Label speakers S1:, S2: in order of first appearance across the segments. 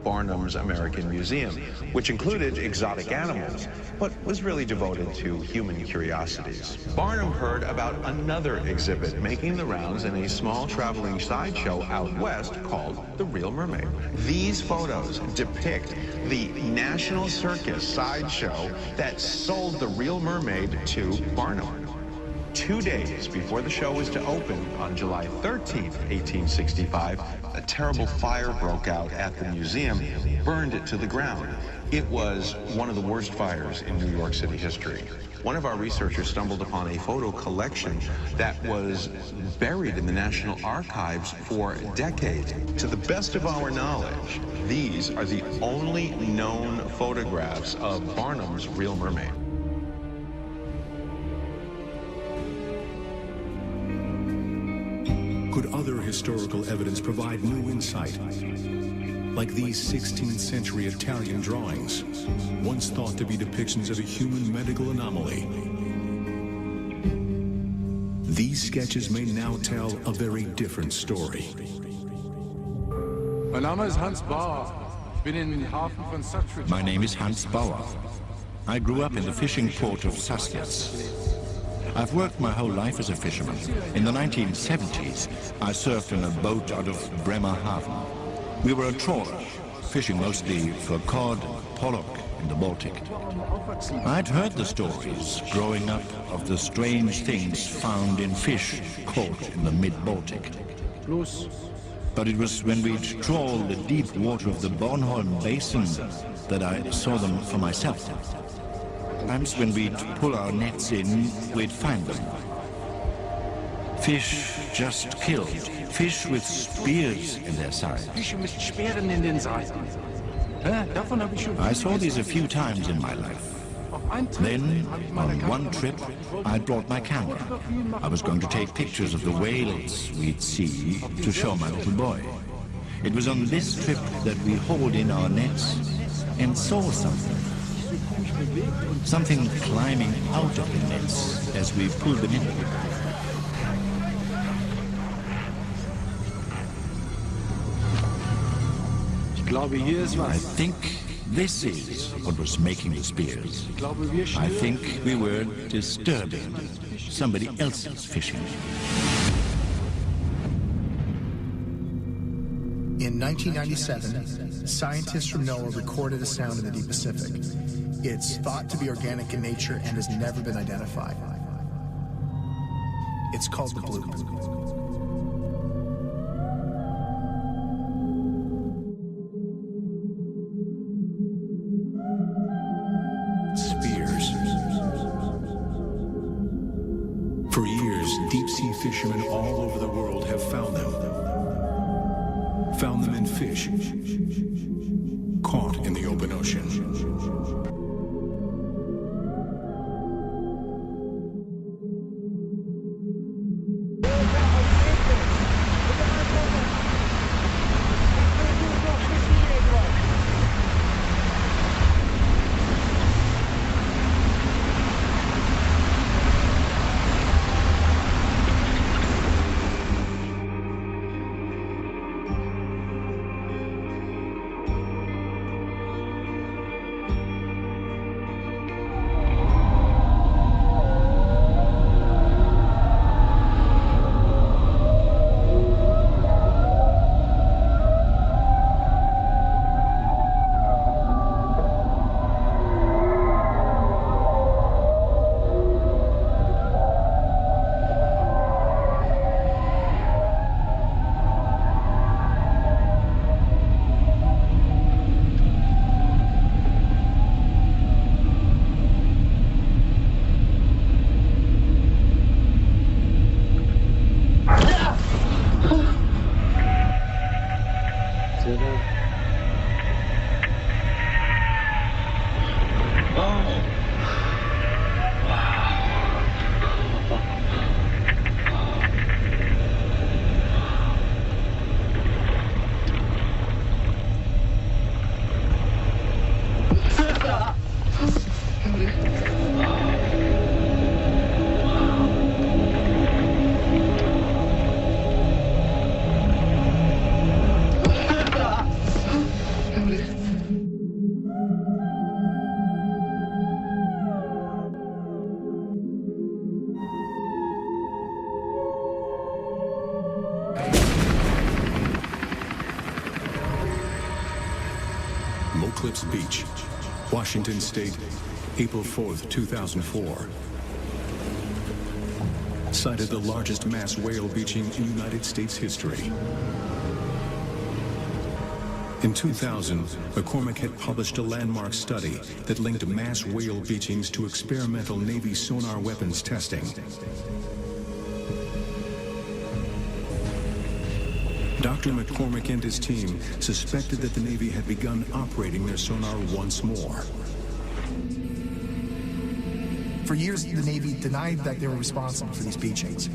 S1: Barnum's American Museum, which included exotic animals, but was really devoted to human curiosities. Barnum heard about another exhibit making the rounds in a small traveling sideshow out west called The Real Mermaid. These photos depict the National Circus sideshow that sold The Real Mermaid to Barnum. 2 days before the show was to open on July 13th, 1865, a terrible fire broke out at the museum, burned it to the ground. It was one of the worst fires in New York City history. One of our researchers stumbled upon a photo collection that was buried in the National Archives for decades. To the best of our knowledge, these are the only known photographs of Barnum's Real Mermaid.
S2: Could other historical evidence provide new insight? Like these 16th century Italian drawings, once thought to be depictions of a human medical anomaly. These sketches may now tell a very different story.
S3: My name is Hans Bauer.
S4: My name is Hans Bauer. I grew up in the fishing port of Sassnitz. I've worked my whole life as a fisherman. In the 1970s, I surfed in a boat out of Bremerhaven. We were a trawler, fishing mostly for cod, pollock in the Baltic. I'd heard the stories growing up of the strange things found in fish caught in the mid-Baltic. But it was when we'd trawl the deep water of the Bornholm Basin that I saw them for myself. Sometimes when we'd pull our nets in, we'd find them. Fish just killed. Fish with spears in their sides. I saw these a few times in my life. Then, on one trip, I brought my camera. I was going to take pictures of the whales we'd see to show my little boy. It was on this trip that we hauled in our nets and saw something. Something climbing out of the nets as we pulled them in. I think this is what was making the spears. I think we were disturbing somebody else's fishing.
S5: In 1997, scientists from NOAA recorded a sound in the deep Pacific. It's thought to be organic in nature and has never been identified. It's called the bloop.
S2: Spears. For years, deep-sea fishermen all over the world have found them. Found them in fish, caught in the open ocean. Cliffs Beach, Washington State, April 4th, 2004. Cited the largest mass whale beaching in United States history. In 2000, McCormick had published a landmark study that linked mass whale beachings to experimental Navy sonar weapons testing. Dr. McCormick and his team suspected that the Navy had begun operating their sonar once more.
S5: For years, the Navy denied that they were responsible for these beachings.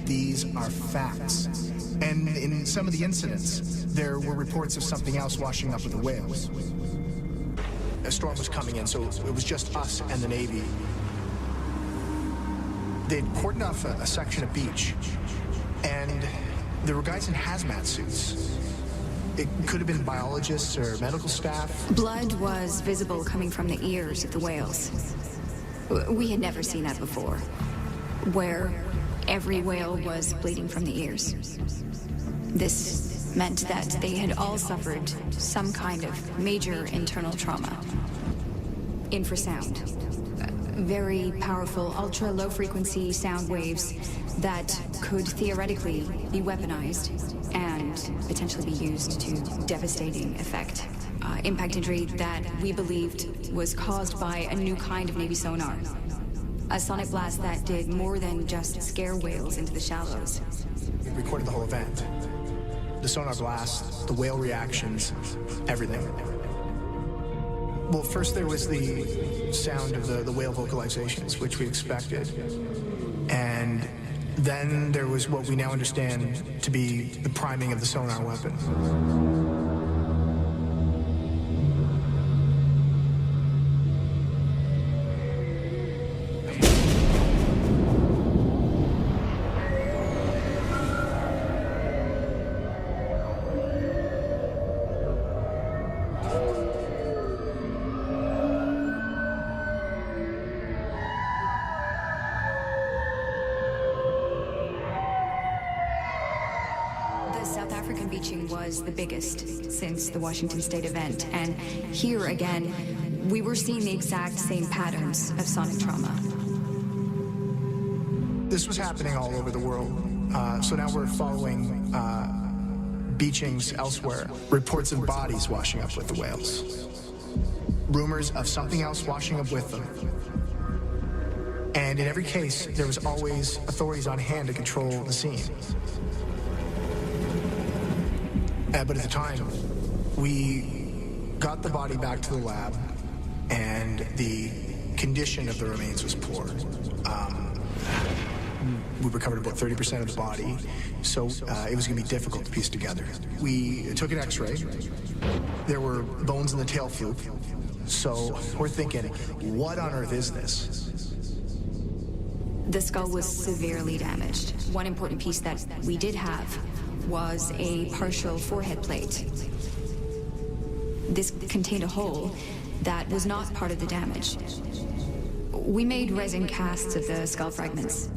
S5: These are facts. And in some of the incidents, there were reports of something else washing up with the whales. A storm was coming in, so it was just us and the Navy. They'd cordoned off a section of beach, and there were guys in hazmat suits. It could have been biologists or medical staff.
S3: Blood was visible coming from the ears of the whales. We had never seen that before, where every whale was bleeding from the ears. This meant that they had all suffered some kind of major internal trauma. Infrasound. Very powerful, ultra-low frequency sound waves that could theoretically be weaponized and potentially be used to devastating effect. Impact injury that we believed was caused by a new kind of Navy sonar. A sonic blast that did more than just scare whales into the shallows.
S5: We recorded the whole event. The sonar blast, the whale reactions, everything. Well, first there was the sound of the whale vocalizations, which we expected. And then there was what we now understand to be the priming of the sonar weapon.
S3: Was the biggest since the Washington State event, and here again we were seeing the exact same patterns of sonic trauma.
S5: This was happening all over the world, so now we're following beachings elsewhere, reports of bodies washing up with the whales, rumors of something else washing up with them, and in every case there was always authorities on hand to control the scene. But at the time, we got the body back to the lab, and the condition of the remains was poor. We recovered about 30% of the body, so it was going to be difficult to piece together. We took an x-ray. There were bones in the tail fluke, so we're thinking, what on earth is this?
S3: The skull was severely damaged. One important piece that we did have was a partial forehead plate. This contained a hole that was not part of the damage. We made resin casts of the skull fragments.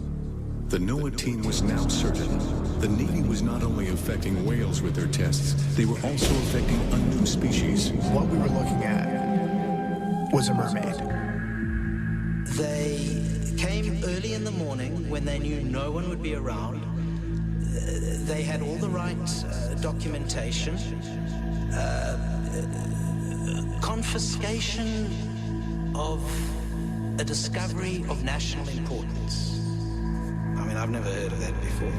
S2: The NOAA team was now certain the Navy was not only affecting whales with their tests, they were also affecting a new species.
S5: What we were looking at was a mermaid.
S6: They came early in the morning when they knew no one would be around. They had all the right documentation, confiscation of a discovery of national importance. I mean, I've never heard of that before.